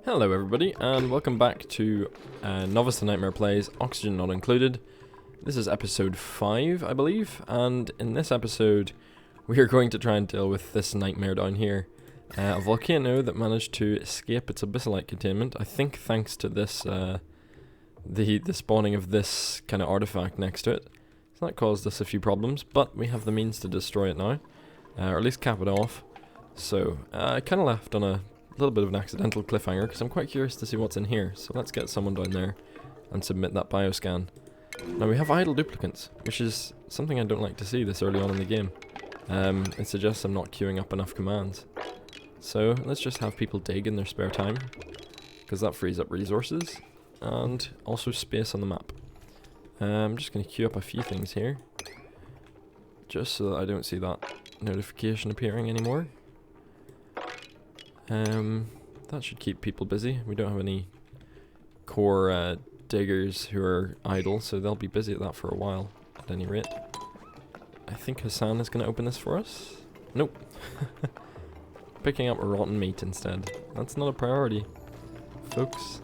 Hello everybody, and welcome back to Novice to Nightmare Plays, Oxygen Not Included. This is episode 5, I believe, and in this episode we are going to try and deal with this nightmare down here. A volcano that managed to escape its abyssalite containment, I think thanks to this, the spawning of this kind of artifact next to it. So that caused us a few problems, but we have the means to destroy it now, or at least cap it off. So, I kind of left on a little bit of an accidental cliffhanger because I'm quite curious to see what's in here. So let's get someone down there and submit that bioscan. Now we have idle duplicates, which is something I don't like to see this early on in the game. It suggests I'm not queuing up enough commands. So let's just have people dig in their spare time, because that frees up resources and also space on the map. I'm just going to queue up a few things here, just so that I don't see that notification appearing anymore. That should keep people busy. We don't have any core diggers who are idle, so they'll be busy at that for a while, at any rate. I think Hassan is going to open this for us. Nope. Picking up rotten meat instead. That's not a priority, folks.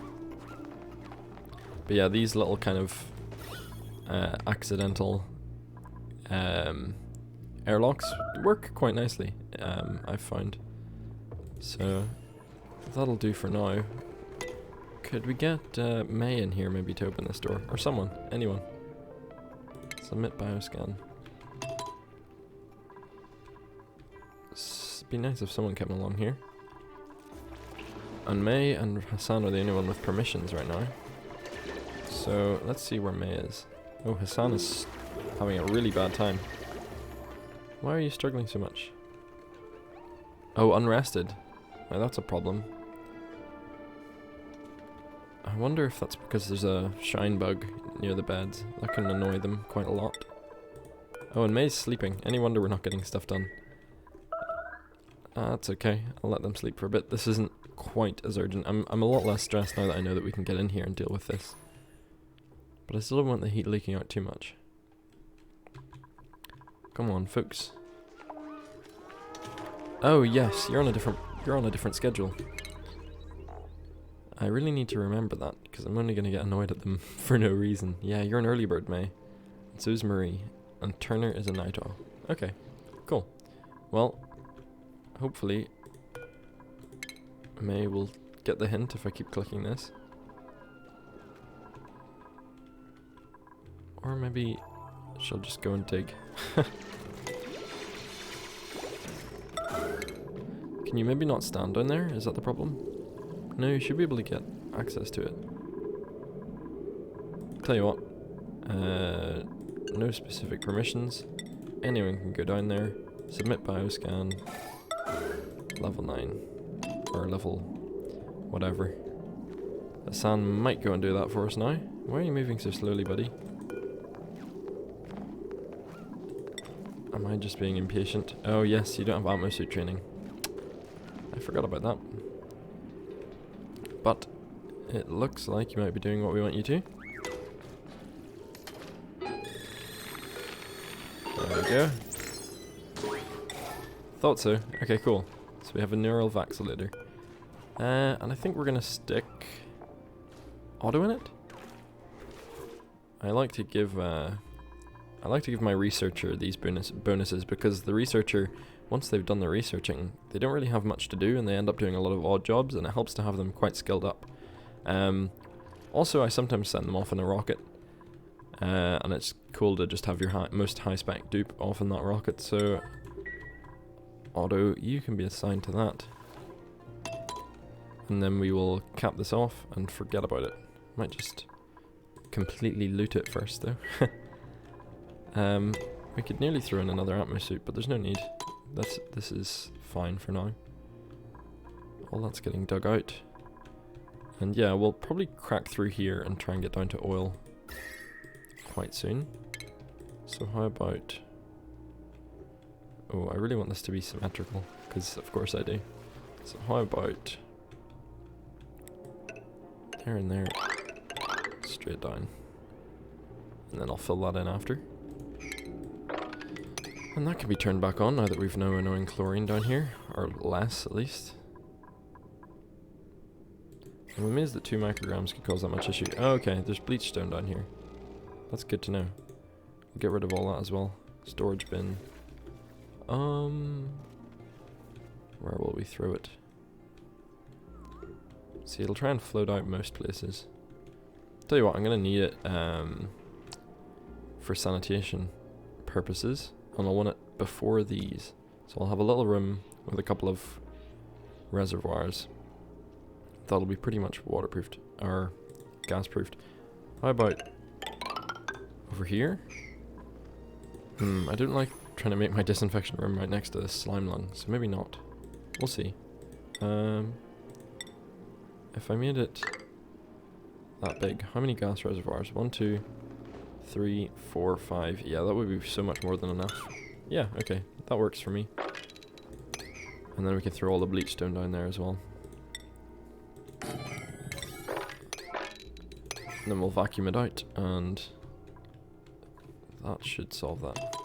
But yeah, these little kind of accidental airlocks work quite nicely, I've found. So that'll do for now. Could we get May in here maybe to open this door? Or someone, anyone. Submit bioscan. Be nice if someone came along here. And May and Hassan are the only one with permissions right now. So let's see where May is. Oh, Hassan is having a really bad time. Why are you struggling so much? Oh, unrested. Now that's a problem. I wonder if that's because there's a shine bug near the beds. That can annoy them quite a lot. Oh, and May's sleeping. Any wonder we're not getting stuff done. That's okay. I'll let them sleep for a bit. This isn't quite as urgent. I'm a lot less stressed now that I know that we can get in here and deal with this. But I still don't want the heat leaking out too much. Come on, folks. Oh yes, you're on a different schedule. I really need to remember that, because I'm only going to get annoyed at them for no reason. Yeah, you're an early bird, May. And so's Marie. And Turner is a night owl. Okay, cool. Well, hopefully May will get the hint if I keep clicking this. Or maybe she'll just go and dig. Can you maybe not stand down there? Is that the problem? No, you should be able to get access to it. Tell you what, no specific permissions. Anyone can go down there, submit bioscan, level 9, or level whatever. Hassan might go and do that for us now. Why are you moving so slowly, buddy? Am I just being impatient? Oh yes, you don't have atmo suit training. I forgot about that. But it looks like you might be doing what we want you to. There we go. Thought so. Okay, cool. So we have a neural vaccinator. And I think we're gonna stick auto in it. I like to give my researcher these bonuses because the researcher, once they've done their researching, they don't really have much to do and they end up doing a lot of odd jobs, and it helps to have them quite skilled up. Also, I sometimes send them off in a rocket, and it's cool to just have your most high-spec dupe off in that rocket, so Auto, you can be assigned to that. And then we will cap this off and forget about it. Might just completely loot it first, though. We could nearly throw in another atmo suit, but there's no need. This is fine for now. All that's getting dug out. And yeah, we'll probably crack through here and try and get down to oil quite soon. So how about... Oh, I really want this to be symmetrical, because of course I do. So how about... There and there. Straight down. And then I'll fill that in after. And that can be turned back on now that we've no annoying chlorine down here, or less at least. I'm amazed that 2 micrograms could cause that much issue. Oh, okay, there's bleach stone down here. That's good to know. We'll get rid of all that as well. Storage bin. Where will we throw it? See, it'll try and float out most places. Tell you what, I'm gonna need it for sanitation purposes, and I'll want it before these. So I'll have a little room with a couple of reservoirs. That'll be pretty much waterproofed, or gas-proofed. How about over here? I don't like trying to make my disinfection room right next to this slime lung, so maybe not. We'll see. If I made it that big, how many gas reservoirs? 1, 2, 3, 4, 5. Yeah, that would be so much more than enough. Yeah, okay, that works for me. And then we can throw all the bleach stone down there as well. And then we'll vacuum it out, and that should solve that.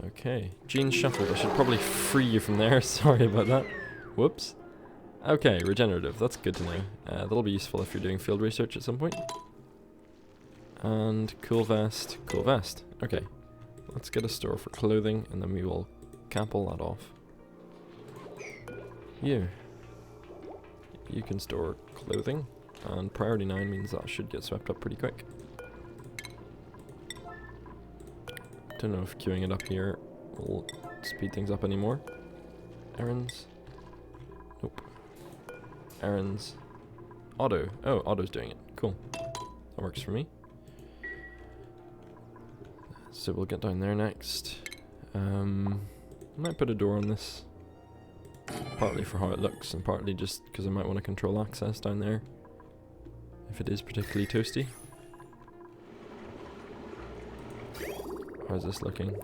Okay, genes shuffled. I should probably free you from there. Sorry about that. Whoops. Okay, regenerative. That's good to know. That'll be useful if you're doing field research at some point. And cool vest. Cool vest. Okay. Let's get a store for clothing, and then we will cap all that off. You can store clothing, and priority 9 means that should get swept up pretty quick. Don't know if queuing it up here will speed things up anymore. Errands. Nope. Errands. Auto. Oh, auto's doing it. Cool. That works for me. So we'll get down there next. Might put a door on this. Partly for how it looks, and partly just because I might want to control access down there if it is particularly toasty. How's this looking?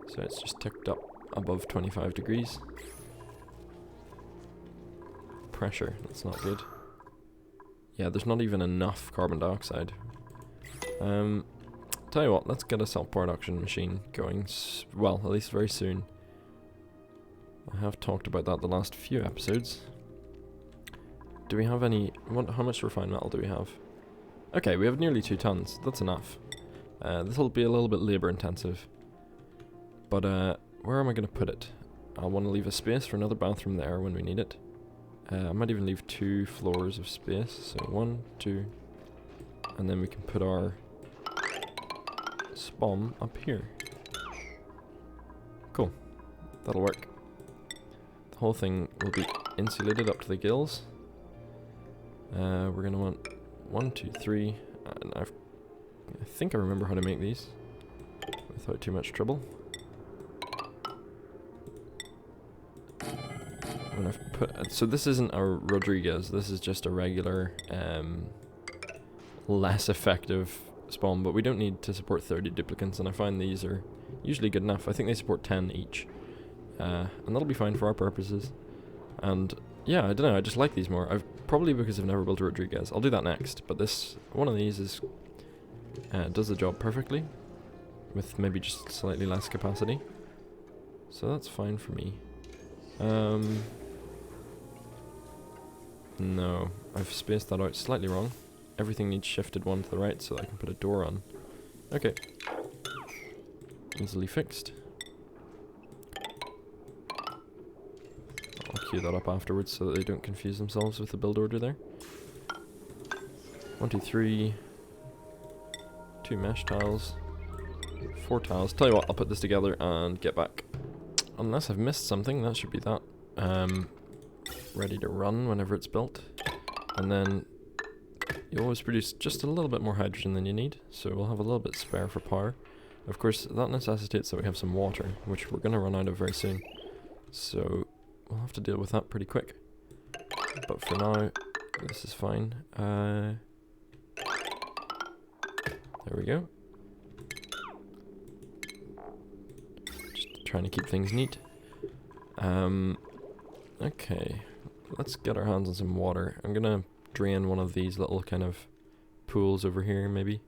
So it's just ticked up above 25 degrees. Pressure, that's not good. Yeah, there's not even enough carbon dioxide. Tell you what, let's get a self-production machine going, well, at least very soon. I have talked about that the last few episodes. Do we have any... how much refined metal do we have? Okay, we have nearly 2 tons. That's enough. This will be a little bit labour intensive. But where am I going to put it? I want to leave a space for another bathroom there when we need it. I might even leave 2 floors of space. So 1, 2... and then we can put our spawn up here. Cool. That'll work. The whole thing will be insulated up to the gills. We're going to want 1, 2, 3, and I think I remember how to make these without too much trouble. When I've put, so this isn't a Rodriguez, this is just a regular, less effective spawn, but we don't need to support 30 duplicants, and I find these are usually good enough. I think they support 10 each, and that'll be fine for our purposes. And yeah, I don't know, I just like these more. Probably because I've never built a Rodriguez. I'll do that next, but one of these is does the job perfectly, with maybe just slightly less capacity. So that's fine for me. No, I've spaced that out slightly wrong. Everything needs shifted 1 to the right so that I can put a door on. Okay. Easily fixed. I'll queue that up afterwards so that they don't confuse themselves with the build order there. 1, 2, 3. 2 mesh tiles. 4 tiles. Tell you what, I'll put this together and get back. Unless I've missed something, that should be that. Ready to run whenever it's built. And then you always produce just a little bit more hydrogen than you need, so we'll have a little bit spare for power. Of course, that necessitates that we have some water, which we're going to run out of very soon. So we'll have to deal with that pretty quick. But for now, this is fine. There we go. Just trying to keep things neat. Okay, let's get our hands on some water. I'm gonna drain one of these little kind of pools over here, maybe.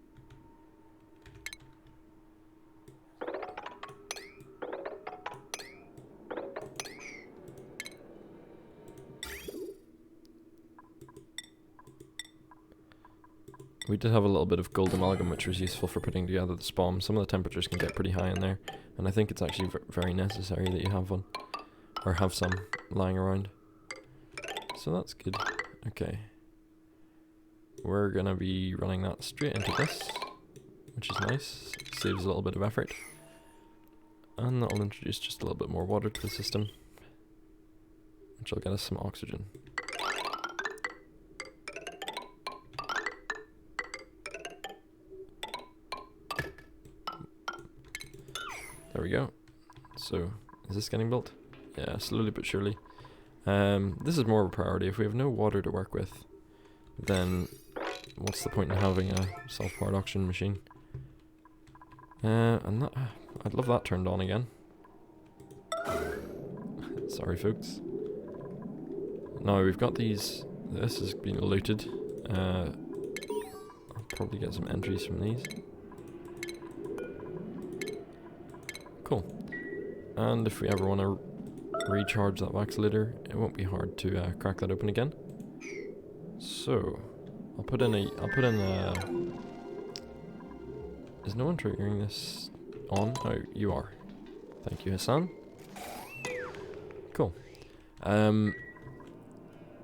We did have a little bit of gold amalgam, which was useful for putting together the spawn. Some of the temperatures can get pretty high in there, and I think it's actually very necessary that you have one, or have some lying around. So that's good. Okay. We're gonna be running that straight into this, which is nice. Saves a little bit of effort. And that'll introduce just a little bit more water to the system, which will get us some oxygen. There we go. So, is this getting built? Yeah, slowly but surely. This is more of a priority. If we have no water to work with, then what's the point in having a self-powered oxygen machine? And that, I'd love that turned on again. Sorry, folks. Now we've got these. This has been looted. I'll probably get some entries from these. Cool. And if we ever want to recharge that wax liter, it won't be hard to crack that open again. So, I'll put in a. Is no one triggering this on? Oh, you are. Thank you, Hassan. Cool.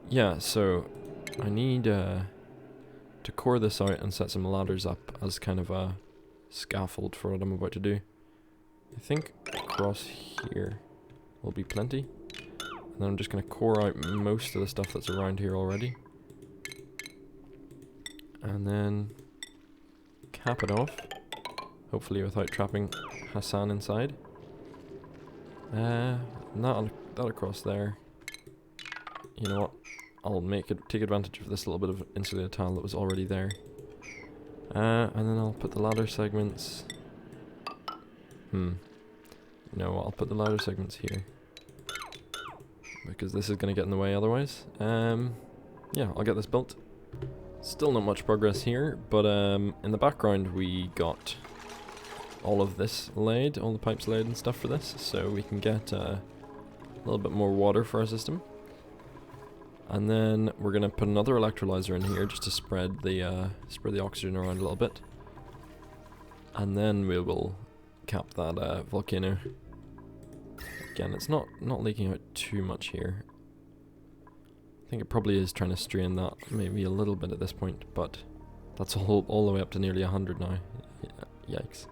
Yeah, so I need to core this out and set some ladders up as kind of a scaffold for what I'm about to do. I think across here will be plenty. And then I'm just going to core out most of the stuff that's around here already. And then cap it off. Hopefully without trapping Hassan inside. That across there. You know what? I'll take advantage of this little bit of insulated tile that was already there. And then I'll put the ladder segments. No, I'll put the ladder segments here. Because this is going to get in the way otherwise. Yeah, I'll get this built. Still not much progress here, but in the background we got all of this laid, all the pipes laid and stuff for this, so we can get a little bit more water for our system. And then we're going to put another electrolyzer in here just to spread the oxygen around a little bit. And then we will cap that volcano. Again, it's not leaking out too much here. I think it probably is trying to strain that maybe a little bit at this point, but that's all the way up to nearly 100 now. Yeah, yikes.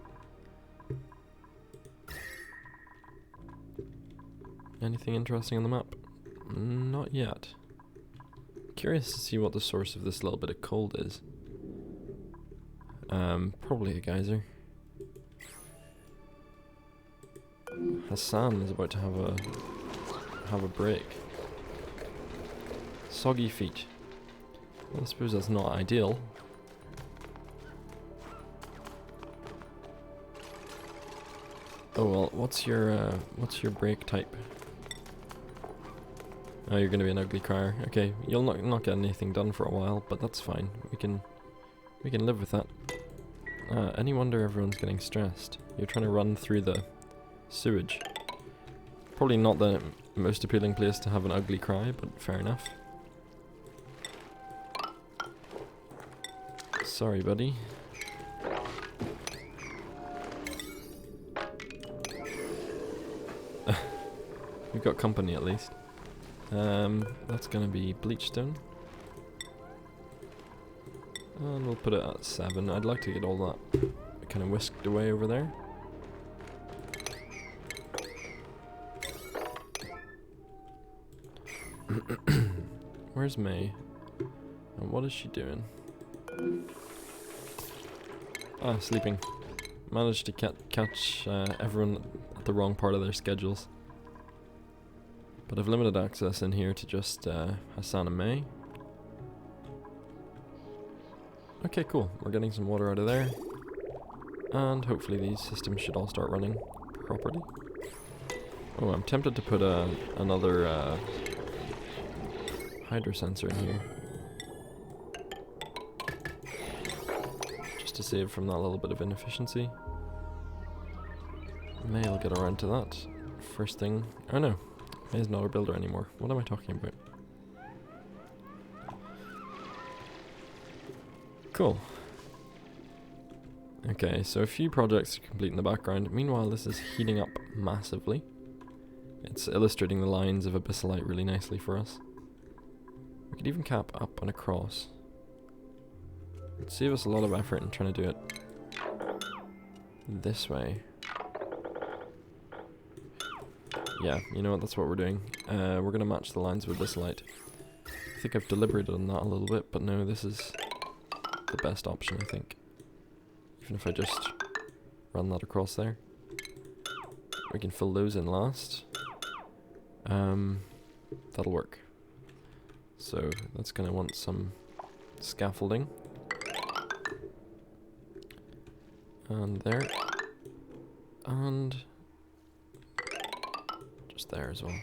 Anything interesting on the map? Not yet. Curious to see what the source of this little bit of cold is. Probably a geyser. Hassan is about to have a break. Soggy feet. Well, I suppose that's not ideal. Oh well, what's your break type? Oh, you're gonna be an ugly crier. Okay, you'll not get anything done for a while, but that's fine. We can live with that. Any wonder everyone's getting stressed? You're trying to run through the sewage. Probably not the most appealing place to have an ugly cry, but fair enough. Sorry, buddy. We've got company at least. That's gonna be bleachstone. And we'll put it at 7. I'd like to get all that kind of whisked away over there. Where's May? And what is she doing? Ah, sleeping. Managed to catch everyone at the wrong part of their schedules. But I've limited access in here to just Hassan and May. Okay, cool. We're getting some water out of there. And hopefully these systems should all start running properly. Oh, I'm tempted to put another hydro sensor in here. Just to save from that little bit of inefficiency. May will get around to that. First thing... Oh no. May's not our builder anymore. What am I talking about? Cool. Okay, so a few projects to complete in the background. Meanwhile, this is heating up massively. It's illustrating the lines of abyssalite really nicely for us. We could even cap up and across. It'd save us a lot of effort in trying to do it this way. Yeah, you know what, that's what we're doing. We're going to match the lines with abyssalite. I think I've deliberated on that a little bit, but no, this is the best option, I think. Even if I just run that across there. We can fill those in last. That'll work. So that's going to want some scaffolding. And there. And just there as well.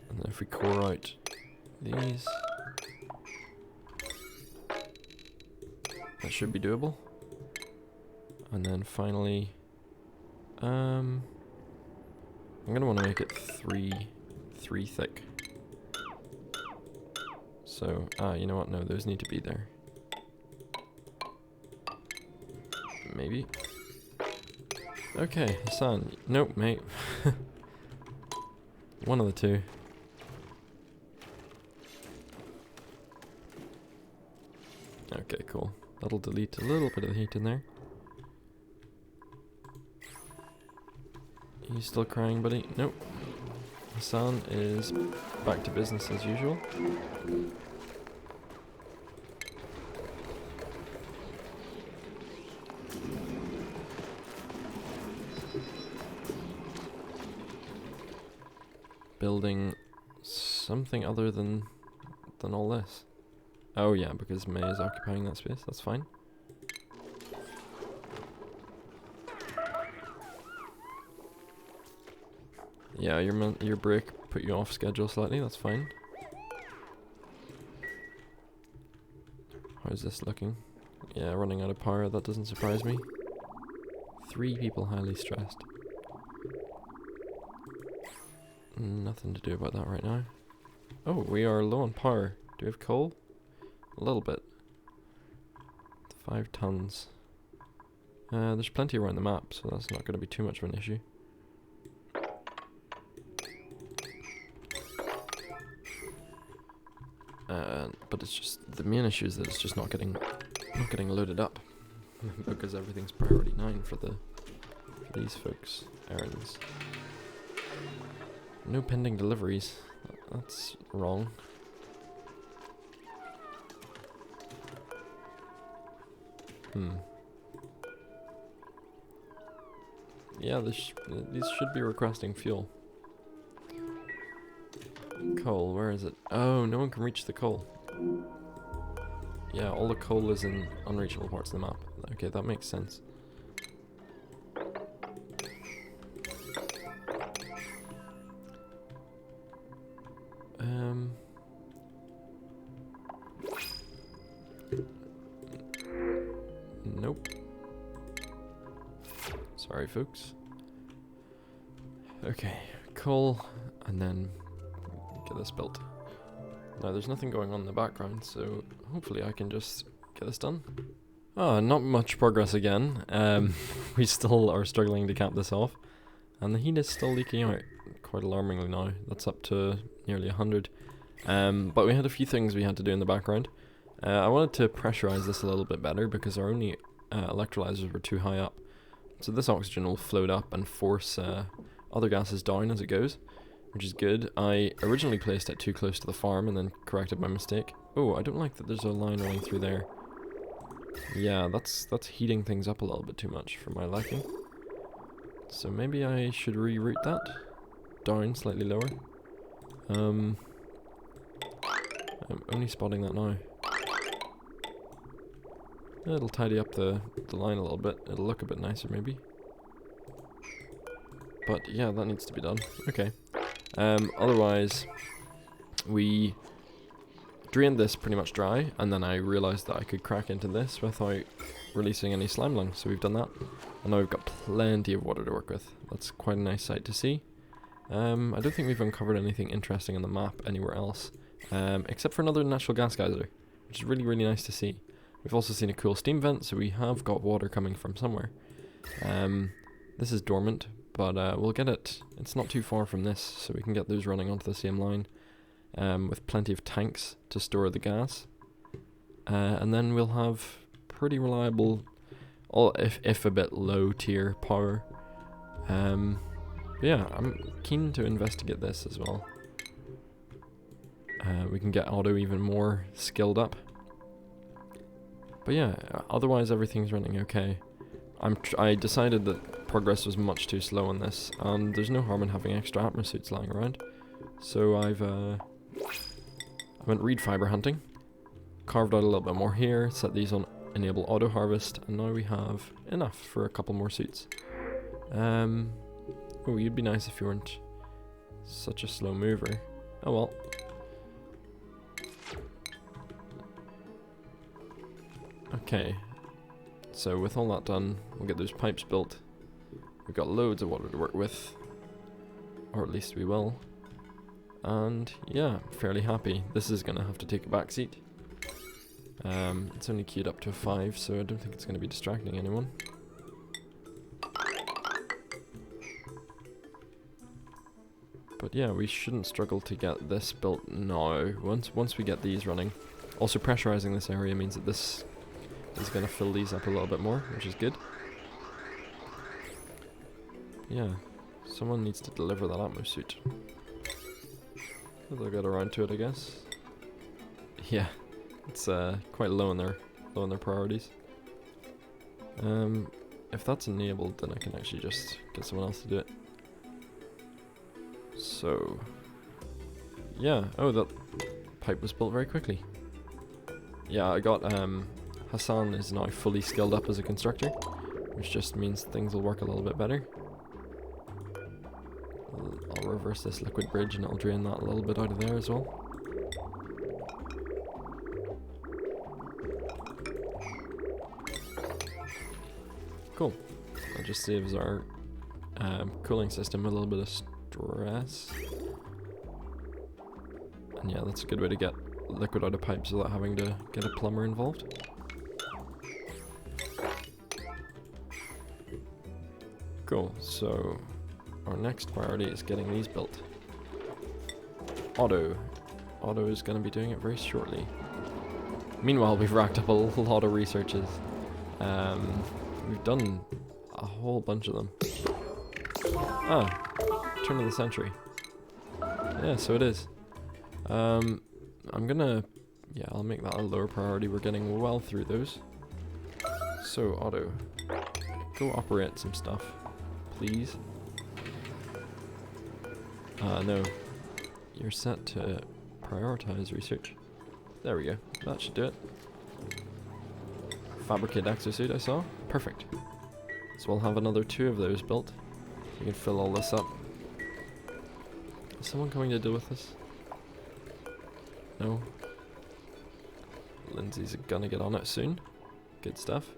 And then if we core out these, that should be doable. And then finally, I'm gonna want to make it three thick. So, you know what? No, those need to be there. Maybe. Okay, Hassan. Nope, mate. One of the two. Okay, cool. That'll delete a little bit of the heat in there. You still crying, buddy? Nope. Hassan is back to business as usual. Building something other than all this. Oh yeah, because May is occupying that space. That's fine. Yeah, your break put you off schedule slightly. That's fine. How's this looking? Yeah, running out of power. That doesn't surprise me. 3 people highly stressed. Nothing to do about that right now. Oh, we are low on power. Do we have coal? A little bit. 5 tons. There's plenty around the map, so that's not going to be too much of an issue. But it's just the main issue is that it's just not getting loaded up because everything's priority 9 for these folks' errands. No pending deliveries. That's wrong. Yeah, these should be requesting fuel. Coal, where is it? Oh, no one can reach the coal. Yeah, all the coal is in unreachable parts of the map. Okay, that makes sense. Nope. Sorry, folks. Okay, coal, and then get this built. Now, there's nothing going on in the background, so hopefully I can just get this done. Oh, not much progress again. We still are struggling to cap this off, and the heat is still leaking out quite alarmingly now. That's up to nearly 100. But we had a few things we had to do in the background. I wanted to pressurize this a little bit better because our only electrolyzers were too high up. So this oxygen will float up and force other gases down as it goes, which is good. I originally placed it too close to the farm and then corrected my mistake. Oh, I don't like that there's a line running through there. Yeah, that's heating things up a little bit too much for my liking. So maybe I should reroute that down slightly lower. I'm only spotting that now. It'll tidy up the line a little bit. It'll look a bit nicer maybe. But yeah, that needs to be done. Okay. Otherwise, we drained this pretty much dry, and then I realised that I could crack into this without releasing any slime lung, so we've done that. And now we've got plenty of water to work with. That's quite a nice sight to see. I don't think we've uncovered anything interesting on the map anywhere else, except for another natural gas geyser, which is really, really nice to see. We've also seen a cool steam vent, so we have got water coming from somewhere. This is dormant, but we'll get it. It's not too far from this, so we can get those running onto the same line with plenty of tanks to store the gas. And then we'll have pretty reliable, if a bit low tier power. But yeah, I'm keen to investigate this as well. We can get Otto even more skilled up. But yeah, otherwise everything's running okay. I decided that progress was much too slow on this, and there's no harm in having extra atmo suits lying around. So I went reed fiber hunting, carved out a little bit more here, set these on enable auto harvest, and now we have enough for a couple more suits. Oh, you'd be nice if you weren't such a slow mover. Oh well. Okay, so with all that done, we'll get those pipes built. We've got loads of water to work with, or at least we will. And yeah, fairly happy. This is going to have to take a back seat. It's only queued up to a 5, so I don't think it's going to be distracting anyone. But yeah, we shouldn't struggle to get this built now, once we get these running. Also, pressurizing this area means that this is going to fill these up a little bit more, which is good. Yeah, someone needs to deliver that atmo suit. They'll get around to it, I guess. Yeah, it's quite low in their priorities. If that's enabled, then I can actually just get someone else to do it. So, yeah. Oh, that pipe was built very quickly. Yeah, I got Hassan is now fully skilled up as a constructor, which just means things will work a little bit better. I'll reverse this liquid bridge and it'll drain that a little bit out of there as well. Cool. That just saves our cooling system a little bit of stress. And yeah, that's a good way to get liquid out of pipes without having to get a plumber involved. Cool, so our next priority is getting these built. Otto is going to be doing it very shortly. Meanwhile, we've racked up a lot of researches. We've done a whole bunch of them. Ah, turn of the century. Yeah, so it is. I'm gonna, yeah, I'll make that a lower priority. We're getting well through those. So, Otto, go operate some stuff, please. No, you're set to prioritize research. There we go, that should do it. Fabricate exosuit I saw, perfect. So we'll have another 2 of those built. We can fill all this up. Is someone coming to deal with this? No. Lindsay's gonna get on it soon. Good stuff.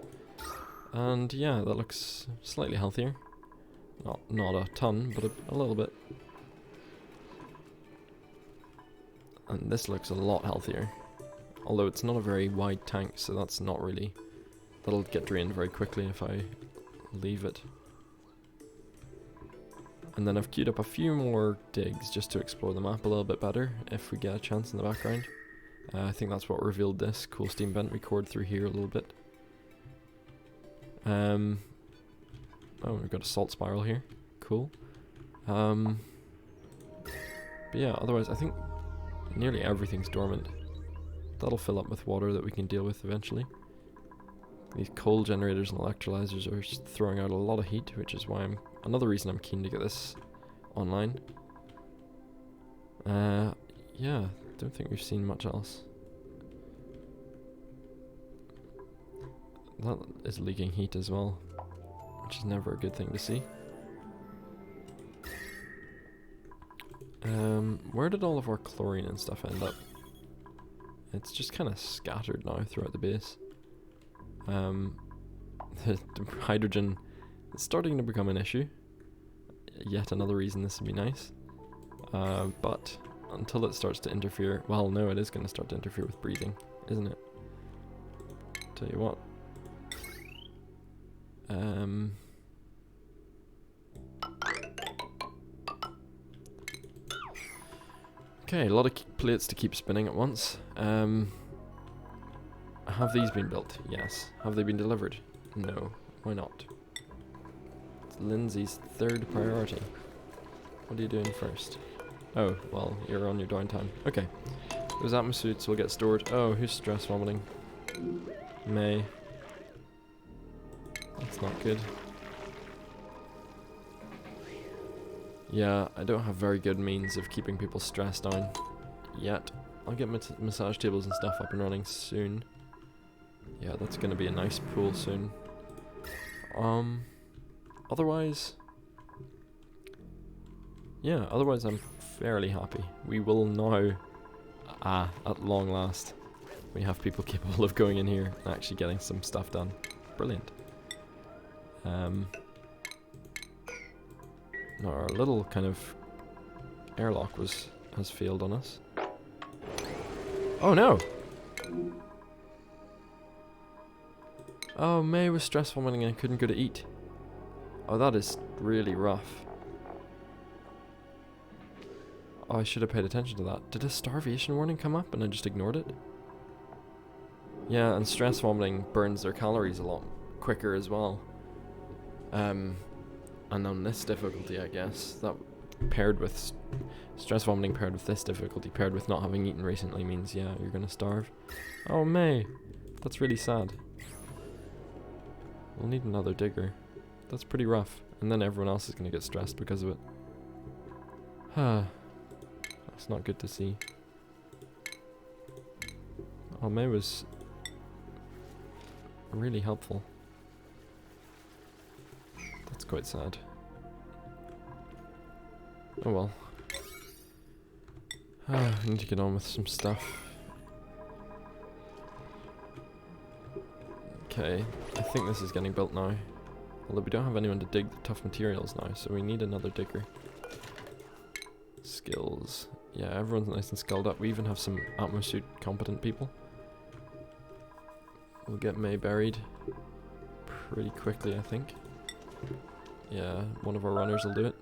And yeah, that looks slightly healthier. Not a ton, but a little bit. And this looks a lot healthier. Although it's not a very wide tank, so that's not really... That'll get drained very quickly if I leave it. And then I've queued up a few more digs just to explore the map a little bit better if we get a chance in the background. I think that's what revealed this cool steam vent record through here a little bit. Oh, we've got a salt spiral here. Cool. But yeah, otherwise I think nearly everything's dormant. That'll fill up with water that we can deal with eventually. These coal generators and electrolyzers are throwing out a lot of heat, which is why another reason I'm keen to get this online. Yeah, don't think we've seen much else. That is leaking heat as well, which is never a good thing to see. Where did all of our chlorine and stuff end up? It's just kind of scattered now throughout the base. The hydrogen is starting to become an issue. Yet another reason this would be nice. But until it starts to interfere, well, no, it is going to start to interfere with breathing, isn't it? Tell you what. Okay, a lot of plates to keep spinning at once. Have these been built? Yes. Have they been delivered? No. Why not? It's Lindsay's third priority. What are you doing first? Oh, well, you're on your downtime. Okay. Those atmo suits will get stored. Oh, who's stress vomiting? May. That's not good. Yeah, I don't have very good means of keeping people stressed down yet. I'll get massage tables and stuff up and running soon. Yeah, that's gonna be a nice pool soon. Otherwise... yeah, otherwise I'm fairly happy. We will now... at long last, we have people capable of going in here and actually getting some stuff done. Brilliant. Now our little kind of airlock has failed on us. Oh no! Oh, May was stress vomiting and couldn't go to eat. Oh, that is really rough. Oh, I should have paid attention to that. Did a starvation warning come up and I just ignored it? Yeah, and stress vomiting burns their calories a lot quicker as well. And on this difficulty, I guess, that paired with stress vomiting paired with this difficulty, paired with not having eaten recently means, yeah, you're gonna starve. Oh, May! That's really sad. We'll need another digger. That's pretty rough. And then everyone else is gonna get stressed because of it. That's not good to see. Oh, May was really helpful. That's quite sad. Oh well. I need to get on with some stuff. Okay, I think this is getting built now. Although we don't have anyone to dig the tough materials now, so we need another digger. Skills. Yeah, everyone's nice and skilled up. We even have some atmo suit competent people. We'll get May buried pretty quickly, I think. Yeah, one of our runners will do it.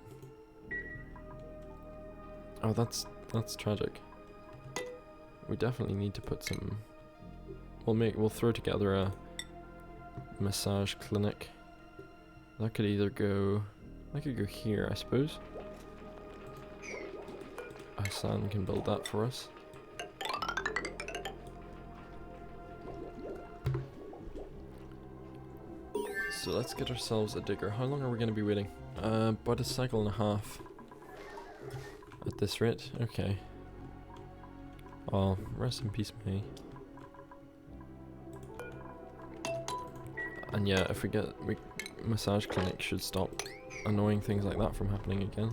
Oh, that's tragic. We definitely need to put some... We'll throw together a massage clinic. That could either go... That could go here, I suppose. Hassan can build that for us. So let's get ourselves a digger. How long are we going to be waiting? About a cycle and a half. At this rate? Okay. Oh, rest in peace, May. And yeah, if we get... massage clinic should stop annoying things like that from happening again.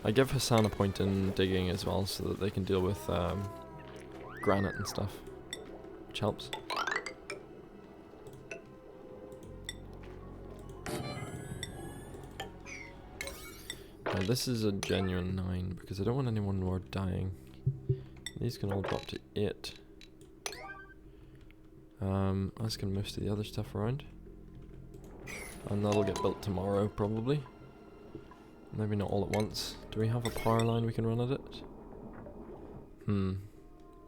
I give Hassan a point in digging as well so that they can deal with granite and stuff, which helps. Now this is a genuine 9 because I don't want anyone more dying. These can all drop to 8. That's gonna move the other stuff around. And that'll get built tomorrow probably. Maybe not all at once. Do we have a power line we can run at it?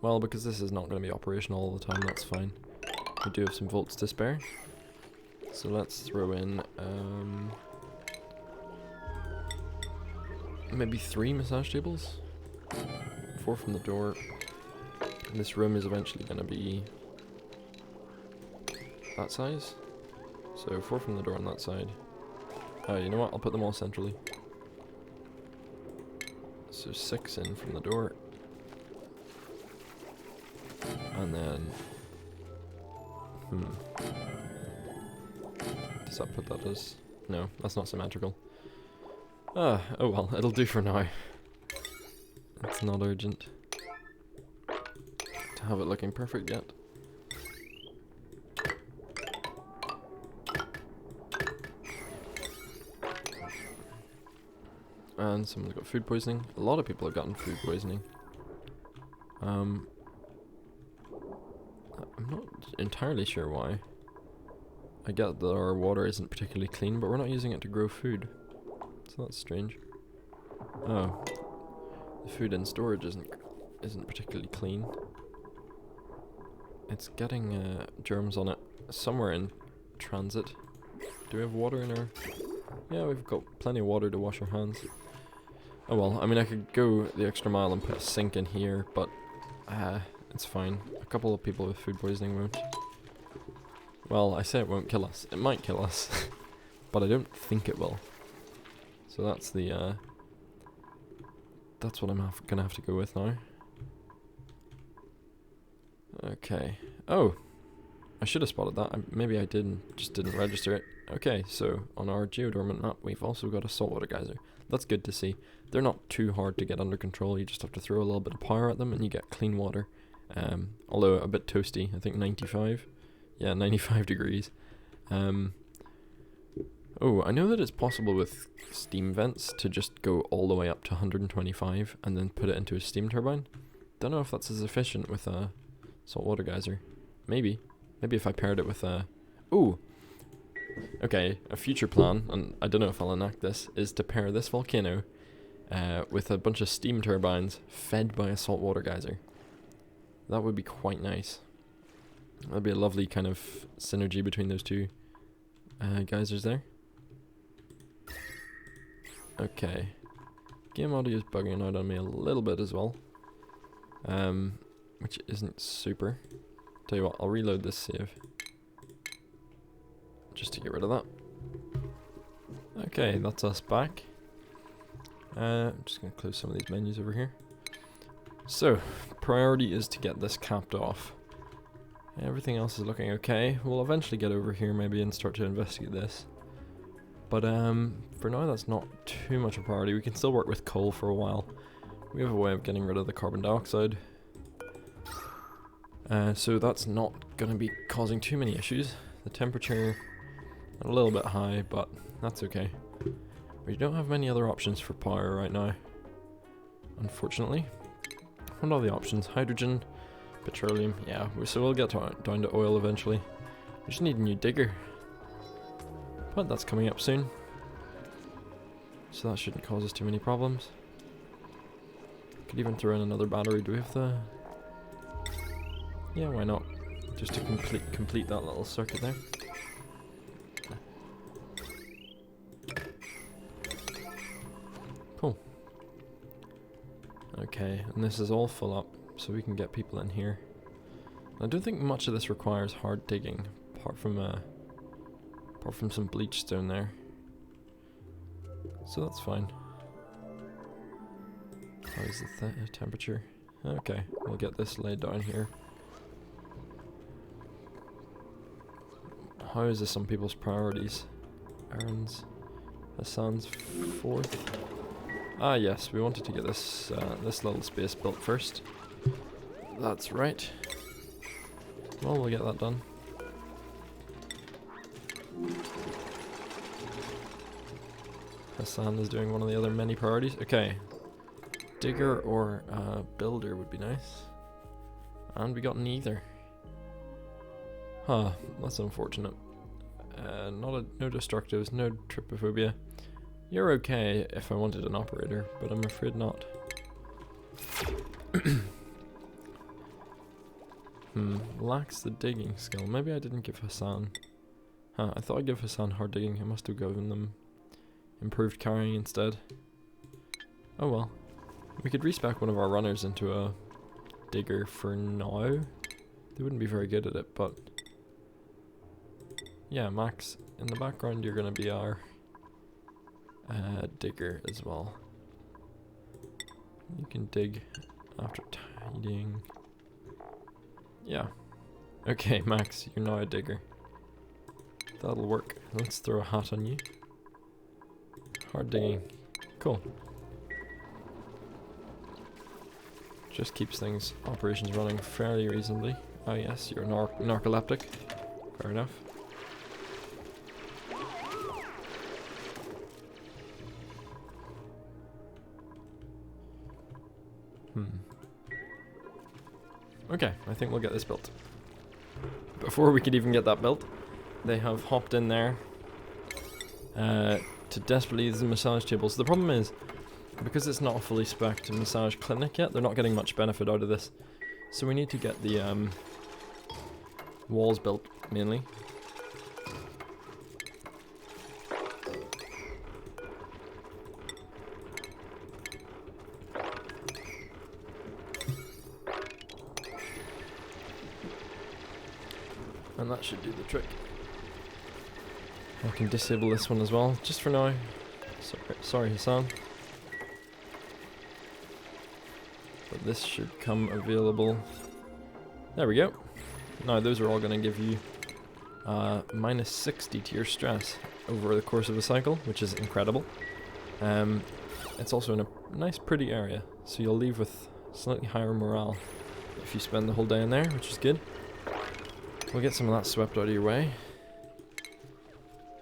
Well, because this is not going to be operational all the time, that's fine. We do have some volts to spare. So let's throw in maybe 3 massage tables? 4 from the door. And this room is eventually going to be that size. So 4 from the door on that side. Oh, you know what? I'll put them all centrally. So 6 in from the door. And then... Does that put that as... No, that's not symmetrical. Oh well, it'll do for now. It's not urgent to have it looking perfect yet. And someone's got food poisoning. A lot of people have gotten food poisoning. That entirely sure why. I get that our water isn't particularly clean, but we're not using it to grow food. So that's strange. Oh. The food in storage isn't particularly clean. It's getting germs on it somewhere in transit. Do we have water in our... Yeah, we've got plenty of water to wash our hands. Oh well, I mean I could go the extra mile and put a sink in here, but it's fine. A couple of people with food poisoning won't. Well, I say it won't kill us. It might kill us, but I don't think it will. So that's the that's what I'm gonna have to go with now. Okay. Oh, I should have spotted that. Maybe I didn't, just didn't register it. Okay, so on our geodormant map, we've also got a saltwater geyser. That's good to see. They're not too hard to get under control. You just have to throw a little bit of power at them, and you get clean water. Although a bit toasty. I think 95. Yeah, 95 degrees. Oh, I know that it's possible with steam vents to just go all the way up to 125 and then put it into a steam turbine. Don't know if that's as efficient with a saltwater geyser. Maybe. Maybe if I paired it with a... Ooh! Okay, a future plan, and I don't know if I'll enact this, is to pair this volcano with a bunch of steam turbines fed by a saltwater geyser. That would be quite nice. That'd be a lovely kind of synergy between those two geysers there. Okay. Game audio is bugging out on me a little bit as well. Which isn't super. Tell you what, I'll reload this save. Just to get rid of that. Okay, that's us back. I'm just going to close some of these menus over here. So, priority is to get this capped off. Everything else is looking okay. We'll eventually get over here maybe and start to investigate this. But for now that's not too much a priority. We can still work with coal for a while. We have a way of getting rid of the carbon dioxide. So that's not going to be causing too many issues. The temperature a little bit high, but that's okay. We don't have many other options for power right now, unfortunately. What are the options? Hydrogen, petroleum, yeah, so we'll get down to oil eventually. We just need a new digger. But that's coming up soon. So that shouldn't cause us too many problems. Could even throw in another battery. Do we have the... Yeah, why not? Just to complete that little circuit there. Cool. Okay, and this is all full up, so we can get people in here. I don't think much of this requires hard digging, apart from some bleach stone there. So that's fine. How is the temperature? Okay, we'll get this laid down here. How is this on people's priorities? Aaron's, Hassan's fourth. Ah yes, we wanted to get this this little space built first. That's right. Well, we'll get that done. Hassan is doing one of the other many priorities. Okay. Digger or builder would be nice. And we got neither. Huh, that's unfortunate. No destructives, no trypophobia. You're okay if I wanted an operator, but I'm afraid not. Lacks the digging skill. Maybe I didn't give Hassan... Huh, I thought I'd give Hassan hard digging. I must have given them improved carrying instead. Oh well. We could respec one of our runners into a digger for now. They wouldn't be very good at it, but... Yeah, Max, in the background you're gonna be our digger as well. You can dig after tidying. Yeah. Okay, Max, you're now a digger. That'll work. Let's throw a hat on you. Hard digging. Cool. Just keeps things, operations running fairly reasonably. Oh yes, you're narcoleptic. Fair enough. Okay, I think we'll get this built. before we could even get that built, they have hopped in there to desperately use the massage tables. The problem is, because it's not a fully spec'd massage clinic yet, they're not getting much benefit out of this. So we need to get the walls built, mainly. And that should do the trick. I can disable this one as well, just for now. Sorry Hassan. But this should come available. There we go. Now those are all going to give you minus 60 to your stress over the course of a cycle, which is incredible. It's also in a nice pretty area, so you'll leave with slightly higher morale if you spend the whole day in there, which is good. We'll get some of that swept out of your way.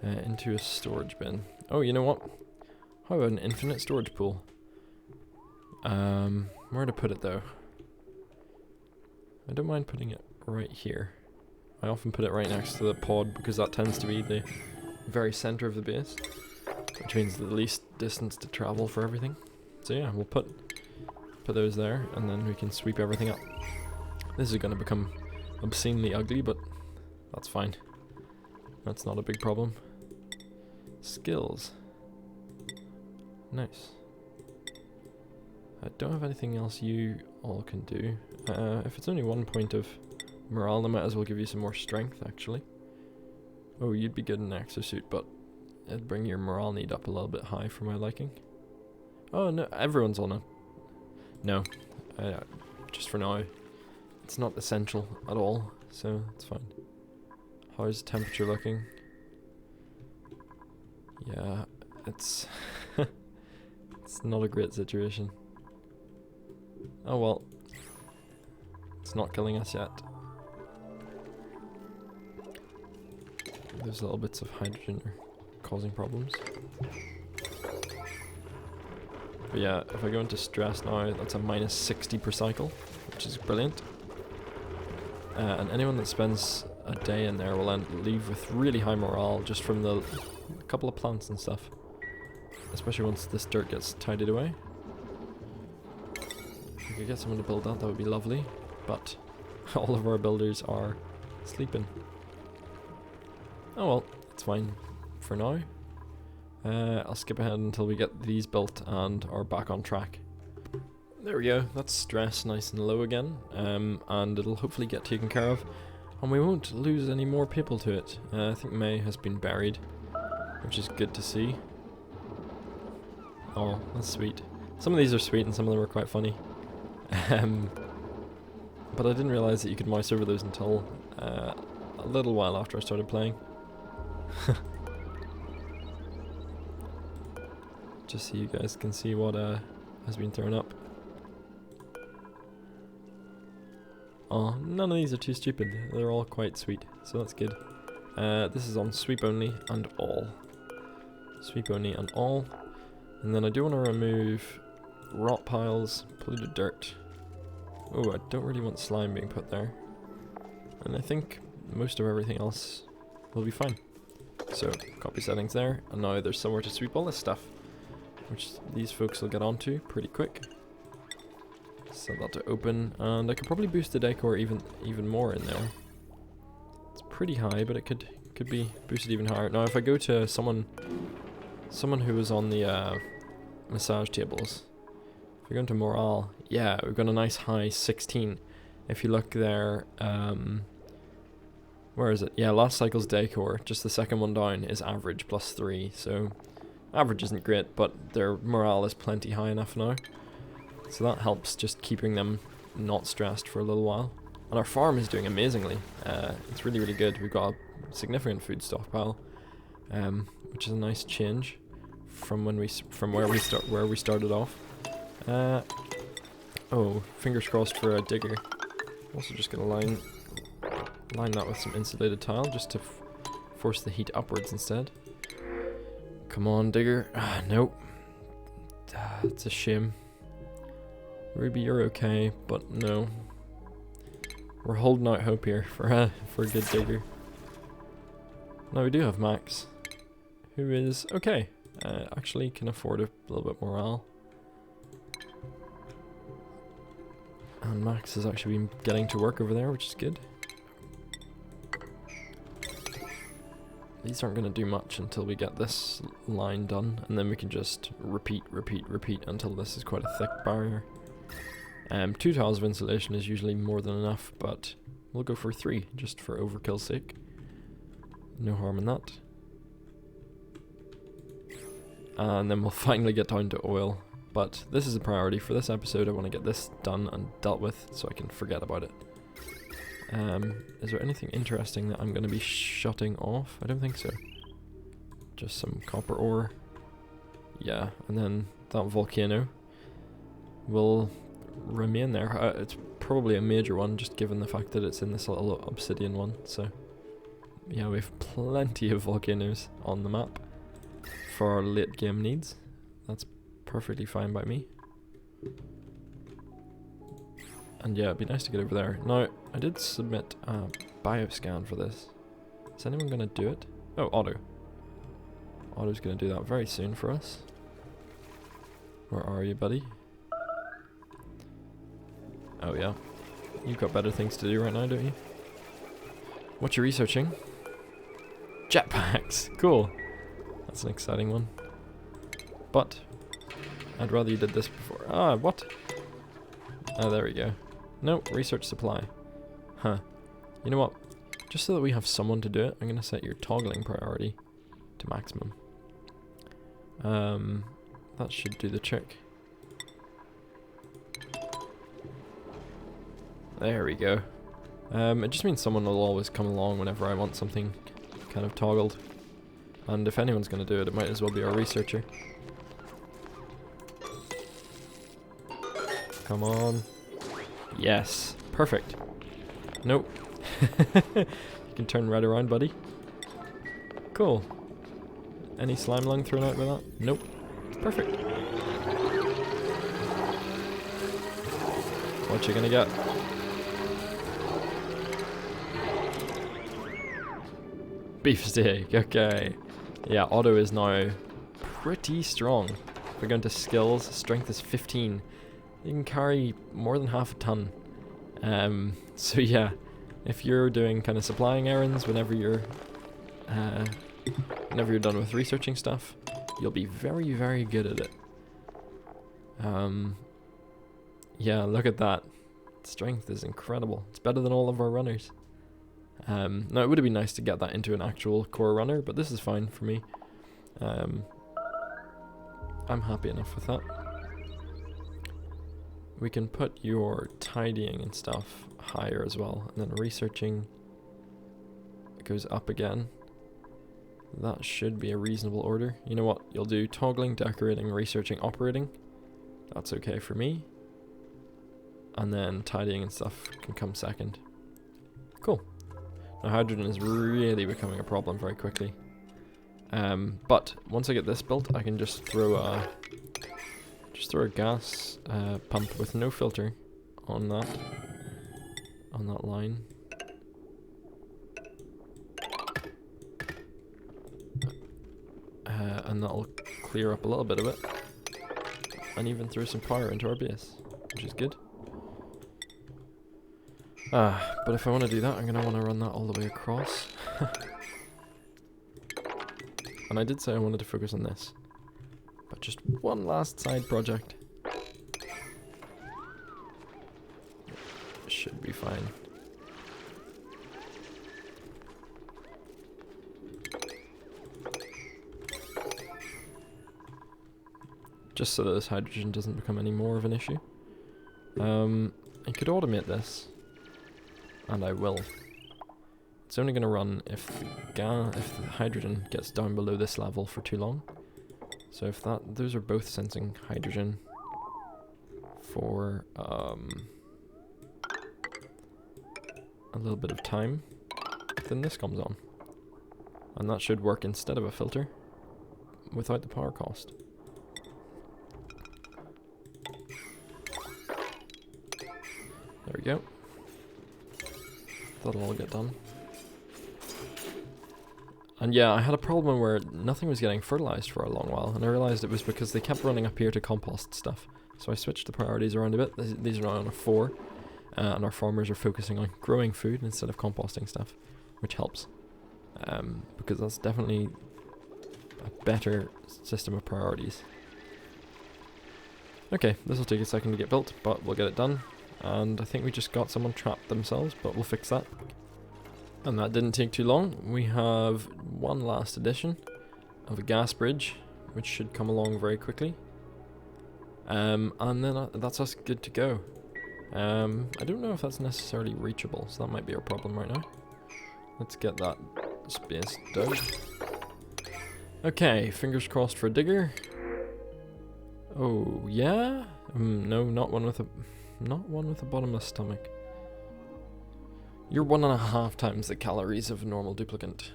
Into a storage bin. Oh, you know what? How about an infinite storage pool? Where to put it though? I don't mind putting it right here. I often put it right next to the pod because that tends to be the very center of the base, which means the least distance to travel for everything. So yeah, we'll put those there, and then we can sweep everything up. This is going to become obscenely ugly, but that's fine. That's not a big problem. Skills. Nice. I don't have anything else you all can do. If it's only 1 point of morale, I might as well give you some more strength, actually. Oh, you'd be good in an exosuit, but it'd bring your morale need up a little bit high for my liking. Oh no, everyone's on it. No, just for now. It's not essential at all, so it's fine. How's the temperature looking? Yeah, it's it's not a great situation. Oh well, it's not killing us yet. Those little bits of hydrogen are causing problems. But yeah, if I go into stress now, that's a minus 60 per cycle, which is brilliant. And anyone that spends a day in there will leave with really high morale just from the couple of plants and stuff. Especially once this dirt gets tidied away. If we could get someone to build that would be lovely. But all of our builders are sleeping. Oh well, it's fine for now. I'll skip ahead until we get these built and are back on track. There we go, that's stress nice and low again, and it'll hopefully get taken care of, and we won't lose any more people to it. I think May has been buried, which is good to see. Oh, that's sweet. Some of these are sweet and some of them are quite funny. But I didn't realise that you could mouse over those until a little while after I started playing. Just so you guys can see what has been thrown up. Oh, none of these are too stupid. They're all quite sweet, so that's good. This is on sweep only and all. Sweep only and all. And then I do want to remove rot piles, polluted dirt. Oh, I don't really want slime being put there. And I think most of everything else will be fine. So, copy settings there, and now there's somewhere to sweep all this stuff, which these folks will get onto pretty quick. Set that to open, and I could probably boost the decor even more in there. It's pretty high, but it could be boosted even higher. Now, if I go to someone who was on the massage tables, if we go into morale, yeah, we've got a nice high 16. If you look there, where is it? Yeah, last cycle's decor, just the second one down, is average +3. So average isn't great, but their morale is plenty high enough now. So that helps just keeping them not stressed for a little while. And our farm is doing amazingly. It's really, really good. We've got a significant food stockpile, which is a nice change from where we started off. Oh, fingers crossed for a digger. Also just gonna line that with some insulated tile just to force the heat upwards instead. Come on, digger. Nope. It's a shame. Ruby, you're okay, but no. We're holding out hope here for a good digger. Now we do have Max, who is okay. Actually can afford a little bit morale. And Max has actually been getting to work over there, which is good. These aren't going to do much until we get this line done, and then we can just repeat until this is quite a thick barrier. 2 tiles of insulation is usually more than enough, but we'll go for 3, just for overkill's sake. No harm in that. And then we'll finally get down to oil. But this is a priority for this episode. I want to get this done and dealt with so I can forget about it. Is there anything interesting that I'm going to be shutting off? I don't think so. Just some copper ore. Yeah, and then that volcano will remain there. It's probably a major one, just given the fact that it's in this little obsidian one. So, yeah, we have plenty of volcanoes on the map for our late game needs. That's perfectly fine by me. And yeah, it'd be nice to get over there. Now, I did submit a bioscan for this. Is anyone going to do it? Oh, Otto. Otto's going to do that very soon for us. Where are you, buddy? Oh yeah. You've got better things to do right now, don't you? What you researching? Jetpacks! Cool. That's an exciting one. But I'd rather you did this before. Ah, what? Oh, there we go. No, research supply. Huh. You know what? Just so that we have someone to do it, I'm going to set your toggling priority to maximum. That should do the trick. There we go. It just means someone will always come along whenever I want something kind of toggled. And if anyone's going to do it, it might as well be our researcher. Come on. Yes. Perfect. Nope. You can turn right around, buddy. Cool. Any slime lung thrown out by that? Nope. Perfect. What you gonna get? Beefsteak, okay. Yeah, Otto is now pretty strong. If we go into skills, strength is 15. You can carry more than half a ton. So yeah, if you're doing kind of supplying errands whenever you're done with researching stuff, you'll be very, very good at it. Yeah, look at that. Strength is incredible. It's better than all of our runners. Now it would have been nice to get that into an actual core runner, but this is fine for me. I'm happy enough with that. We can put your tidying and stuff higher as well, and then researching goes up again. That should be a reasonable order. You know what? You'll do toggling, decorating, researching, operating. That's okay for me. And then tidying and stuff can come second. Cool. Now hydrogen is really becoming a problem very quickly. But once I get this built, I can just throw a gas pump with no filter on that line. And that'll clear up a little bit of it, and even throw some power into our base, which is good. But if I want to do that, I'm going to want to run that all the way across. And I did say I wanted to focus on this, but just one last side project should be fine. Just so that this hydrogen doesn't become any more of an issue. I could automate this, and I will. It's only going to run if the hydrogen gets down below this level for too long. So if those are both sensing hydrogen for a little bit of time, then this comes on. And that should work instead of a filter without the power cost. There we go. That'll all get done. And yeah, I had a problem where nothing was getting fertilized for a long while, and I realized it was because they kept running up here to compost stuff. So I switched the priorities around a bit. These are now on a 4, and our farmers are focusing on growing food instead of composting stuff, which helps. Because that's definitely a better system of priorities. Okay, this will take a second to get built, but we'll get it done. And I think we just got someone trapped themselves, but we'll fix that. And that didn't take too long. We have one last addition of a gas bridge, which should come along very quickly. And then that's us good to go. I don't know if that's necessarily reachable, so that might be our problem right now. Let's get that space dug. Okay, fingers crossed for a digger. Oh, yeah? No, not one with a bottomless stomach. You're 1.5 times the calories of a normal duplicant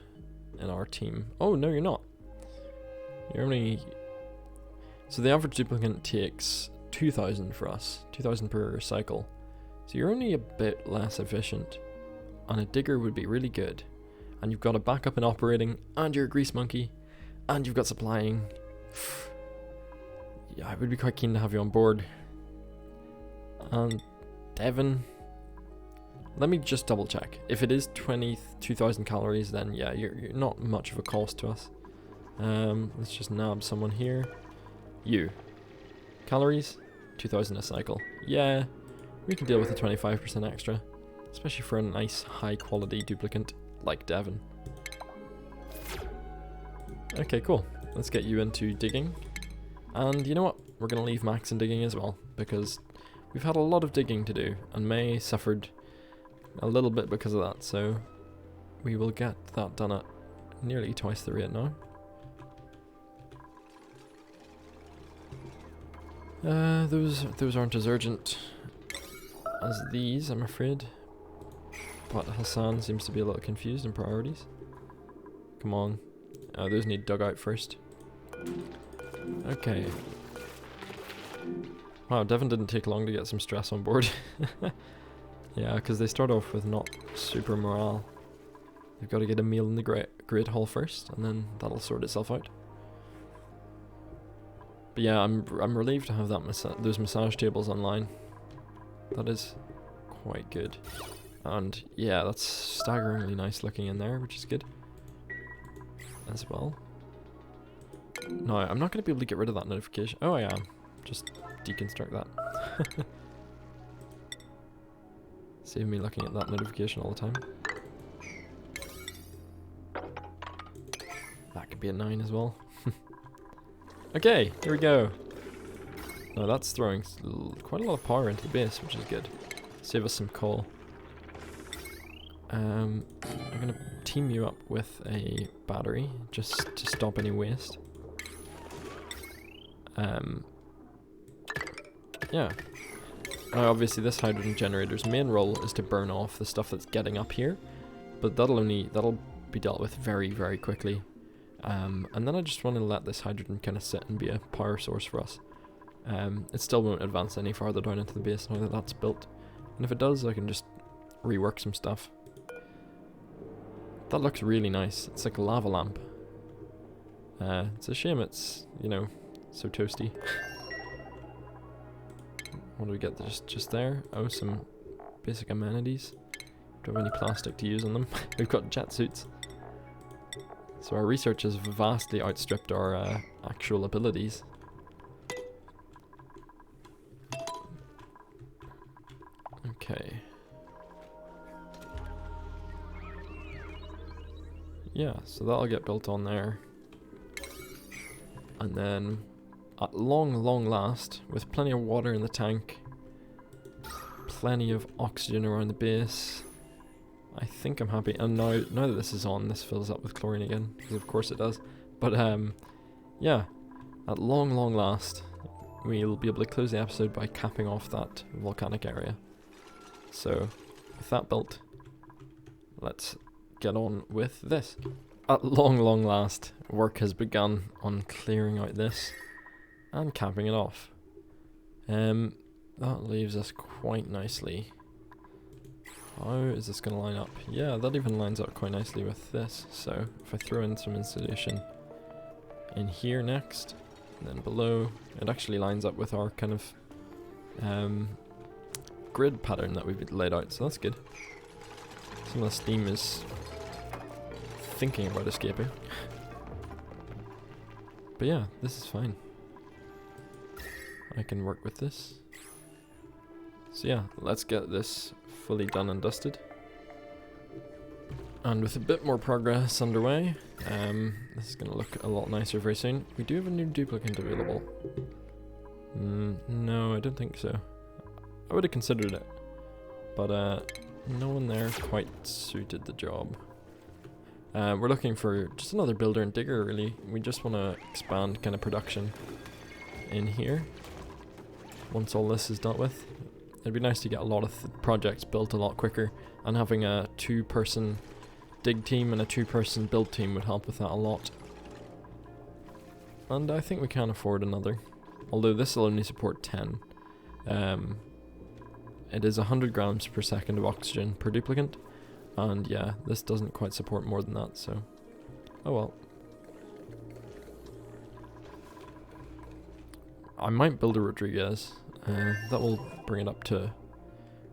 in our team. Oh, no, you're not. You're only... So the average duplicant takes 2,000 for us. 2,000 per cycle. So you're only a bit less efficient. And a digger would be really good. And you've got a backup in operating, and you're a grease monkey, and you've got supplying. Yeah, I would be quite keen to have you on board. And Devon... Let me just double check. If it is 22,000 calories, then yeah, you're not much of a cost to us. Let's just nab someone here. You. Calories? 2,000 a cycle. Yeah, we can deal with the 25% extra. Especially for a nice, high-quality duplicant like Devon. Okay, cool. Let's get you into digging. And you know what? We're going to leave Max in digging as well, because we've had a lot of digging to do, and May suffered a little bit because of that, so we will get that done at nearly twice the rate now. Those aren't as urgent as these, I'm afraid. But Hassan seems to be a little confused in priorities. Come on. Those need dug out first. Okay. Wow, Devon didn't take long to get some stress on board. Yeah, because they start off with not super morale. They've got to get a meal in the great hall first, and then that'll sort itself out. But yeah, I'm relieved to have that those massage tables online. That is quite good. And yeah, that's staggeringly nice looking in there, which is good as well. No, I'm not going to be able to get rid of that notification. Oh, I am. Just deconstruct that. Save me looking at that notification all the time. That could be a 9 as well. Okay, here we go. Now that's throwing quite a lot of power into the base, which is good. Save us some coal. I'm going to team you up with a battery, just to stop any waste. Yeah. Now obviously this hydrogen generator's main role is to burn off the stuff that's getting up here, but that'll be dealt with very, very quickly. And then I just want to let this hydrogen kind of sit and be a power source for us. It still won't advance any farther down into the base now that that's built. And if it does, I can just rework some stuff. That looks really nice. It's like a lava lamp. It's a shame it's, you know, so toasty. What do we get just there? Oh, some basic amenities. Don't have any plastic to use on them. We've got jet suits. So our research has vastly outstripped our actual abilities. Okay. Yeah, so that'll get built on there. And then, at long last, with plenty of water in the tank, plenty of oxygen around the base, I think I'm happy. And now that this is on, this fills up with chlorine again, because of course it does. But yeah, at long last, we'll be able to close the episode by capping off that volcanic area. So, with that built, let's get on with this. At long last, work has begun on clearing out this and capping it off. That leaves us quite nicely How is this going to line up? Yeah, that even lines up quite nicely with this. So if I throw in some insulation in here next, and then below, it actually lines up with our kind of grid pattern that we've laid out, so that's good. Some of the steam is thinking about escaping. But yeah, this is fine. I can work with this. So yeah, let's get this fully done and dusted. And with a bit more progress underway, this is going to look a lot nicer very soon. We do have a new duplicant available. No, I don't think so. I would have considered it, but no one there quite suited the job. We're looking for just another builder and digger, really. We just want to expand kind of production in here once all this is dealt with. It'd be nice to get a lot of projects built a lot quicker, and having a 2-person dig team and a 2-person build team would help with that a lot. And I think we can afford another, although this will only support 10. It is 100 grams per second of oxygen per duplicant, and yeah, this doesn't quite support more than that, so oh well. I might build a Rodriguez. That will bring it up to,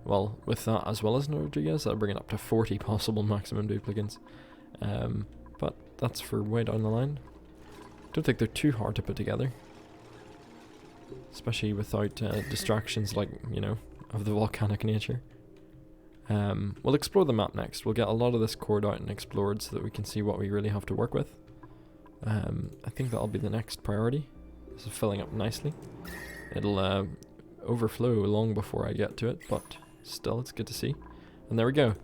well, with that as well as no Rodriguez, that'll bring it up to 40 possible maximum duplicants. But that's for way down the line. Don't think they're too hard to put together, especially without distractions like, you know, of the volcanic nature. We'll explore the map next. We'll get a lot of this cored out and explored so that we can see what we really have to work with. I think that'll be the next priority. This is filling up nicely. It'll overflow long before I get to it, but still, it's good to see. And there we go.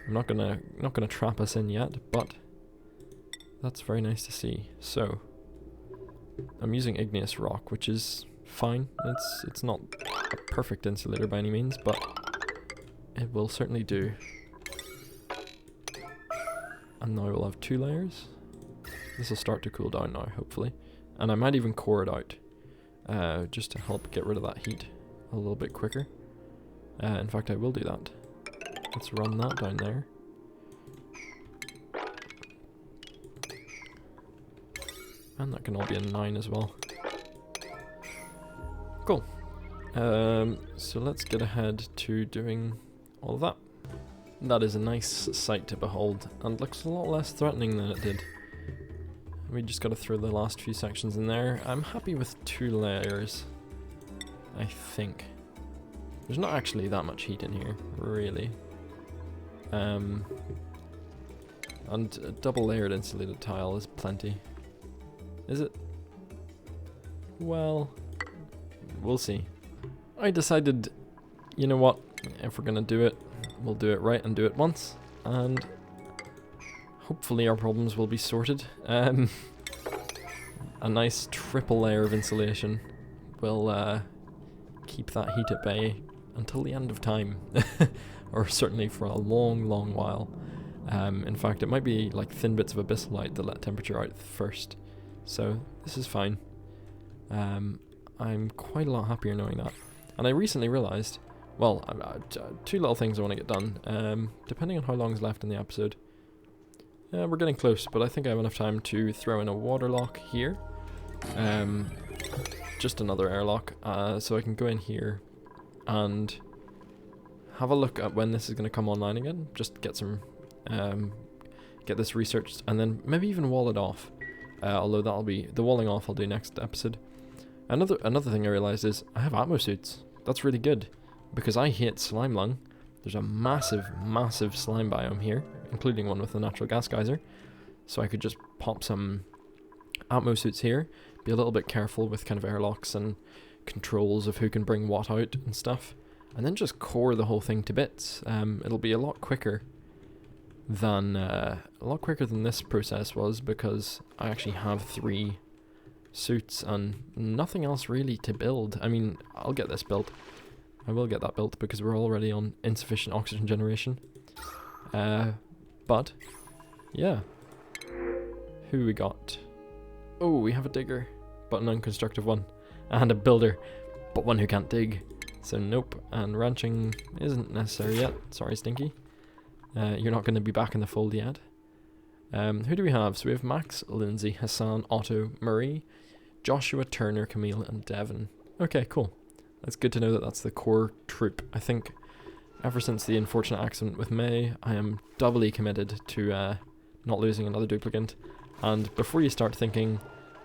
I'm not gonna trap us in yet, but that's very nice to see. So I'm using igneous rock, which is fine. It's not a perfect insulator by any means, but it will certainly do. And now we'll have 2 layers. This will start to cool down now, hopefully. And I might even core it out, just to help get rid of that heat a little bit quicker. In fact, I will do that. Let's run that down there. And that can all be a 9 as well. Cool. So let's get ahead to doing all of that. That is a nice sight to behold, and looks a lot less threatening than it did. We just gotta throw the last few sections in there. I'm happy with 2 layers, I think. There's not actually that much heat in here, really. And a double layered insulated tile is plenty. Is it? Well, we'll see. I decided, you know what, if we're gonna do it, we'll do it right and do it once, and hopefully our problems will be sorted. A nice triple layer of insulation will keep that heat at bay until the end of time, or certainly for a long, long while. In fact, it might be like thin bits of abyssal that let temperature out first, so this is fine. I'm quite a lot happier knowing that. And I recently realised, well, 2 little things I want to get done, depending on how long is left in the episode. We're getting close, but I think I have enough time to throw in a water lock here. Just another airlock, so I can go in here and have a look at when this is going to come online again. Just get some, get this researched, and then maybe even wall it off. Although that'll be, the walling off I'll do next episode. Another thing I realised is I have atmo suits. That's really good, because I hate slime lung. There's a massive, massive slime biome here, including one with a natural gas geyser. So I could just pop some atmo suits here, be a little bit careful with kind of airlocks and controls of who can bring what out and stuff, and then just core the whole thing to bits. It'll be a lot quicker than this process was, because I actually have 3 suits and nothing else really to build. I mean, I'll get this built. I will get that built because we're already on insufficient oxygen generation. But yeah, who we got? Oh, we have a digger, but an unconstructive one, and a builder, but one who can't dig. So nope, and ranching isn't necessary yet. Sorry, Stinky. You're not going to be back in the fold yet. Who do we have? So we have Max, Lindsay, Hassan, Otto, Marie, Joshua, Turner, Camille, and Devon. Okay, cool. That's good to know that that's the core troop. I think ever since the unfortunate accident with May, I am doubly committed to not losing another duplicant. And before you start thinking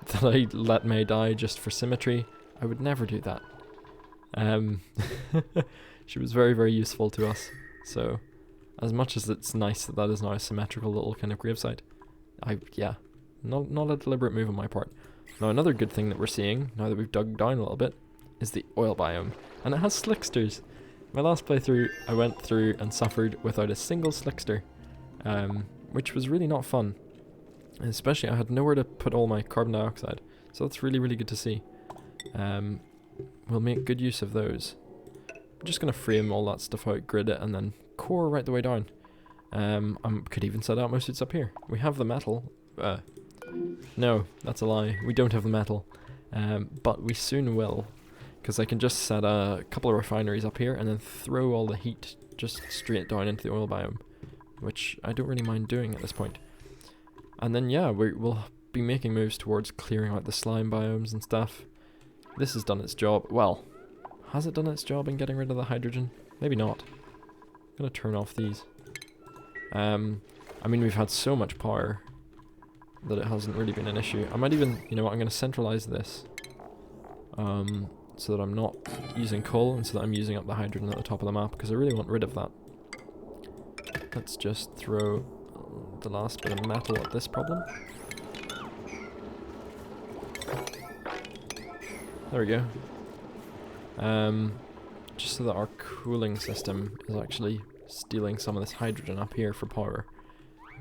that I let May die just for symmetry, I would never do that. She was very, very useful to us. So, as much as it's nice that that is now a symmetrical little kind of gravesite, yeah, not a deliberate move on my part. Now, another good thing that we're seeing, now that we've dug down a little bit, is the oil biome. And it has slicksters. My last playthrough, I went through and suffered without a single slickster, which was really not fun. And especially, I had nowhere to put all my carbon dioxide, so that's really, really good to see. We'll make good use of those. I'm just going to frame all that stuff out, grid it, and then core right the way down. I could even set out my suits up here. We have the metal. No, that's a lie. We don't have the metal. But we soon will, because I can just set a couple of refineries up here and then throw all the heat just straight down into the oil biome, which I don't really mind doing at this point. And then yeah, we'll be making moves towards clearing out the slime biomes and stuff. This has done its job. Well, has it done its job in getting rid of the hydrogen? Maybe not. I'm gonna turn off these. I mean, we've had so much power that it hasn't really been an issue. I might even, you know what, I'm gonna centralize this. So that I'm not using coal and so that I'm using up the hydrogen at the top of the map, because I really want rid of that. Let's just throw the last bit of metal at this problem. There we go. Just so that our cooling system is actually stealing some of this hydrogen up here for power.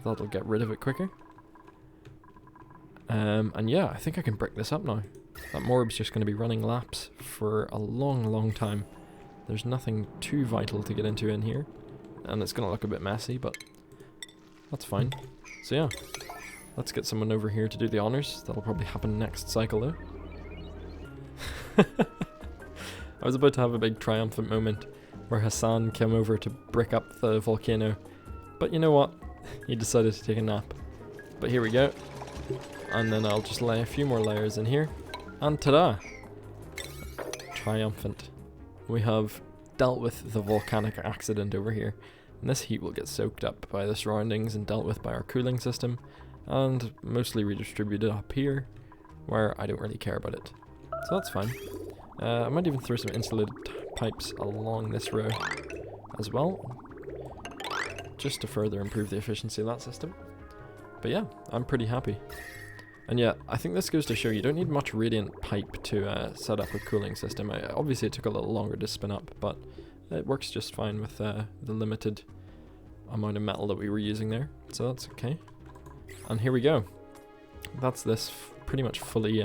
That'll get rid of it quicker. And yeah, I think I can brick this up now. That morb's just going to be running laps for a long, long time. There's nothing too vital to get into in here. And it's going to look a bit messy, but that's fine. So yeah, let's get someone over here to do the honors. That'll probably happen next cycle though. I was about to have a big triumphant moment where Hassan came over to brick up the volcano. But you know what? He decided to take a nap. But here we go. And then I'll just lay a few more layers in here. And ta-da! Triumphant. We have dealt with the volcanic accident over here. And this heat will get soaked up by the surroundings and dealt with by our cooling system. And mostly redistributed up here, where I don't really care about it. So that's fine. I might even throw some insulated pipes along this row as well, just to further improve the efficiency of that system. But yeah, I'm pretty happy. And yeah, I think this goes to show you don't need much radiant pipe to set up a cooling system. Obviously it took a little longer to spin up, but it works just fine with the limited amount of metal that we were using there. So that's okay. And here we go. That's this pretty much fully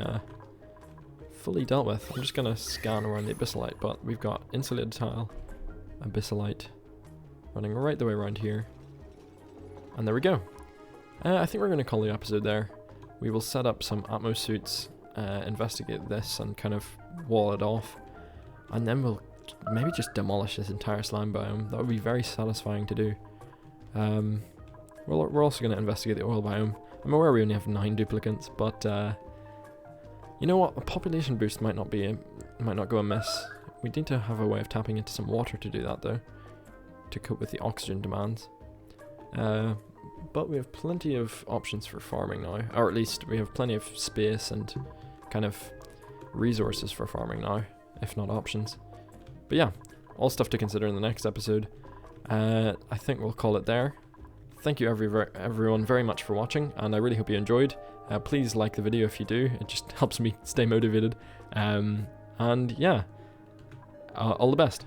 dealt with. I'm just going to scan around the abyssalite, but we've got insulated tile, abyssalite, running right the way around here. And there we go. I think we're going to call the episode there. We will set up some atmo suits, investigate this and kind of wall it off. And then we'll maybe just demolish this entire slime biome. That would be very satisfying to do. We're also going to investigate the oil biome. I'm aware we only have 9 duplicates, but you know what? A population boost might not go amiss. We need to have a way of tapping into some water to do that, though, to cope with the oxygen demands. But we have plenty of options for farming now, or at least we have plenty of space and kind of resources for farming now, if not options. But yeah, all stuff to consider in the next episode. I think we'll call it there. Thank you everyone very much for watching, and I really hope you enjoyed. Please like the video if you do, it just helps me stay motivated. And yeah, all the best.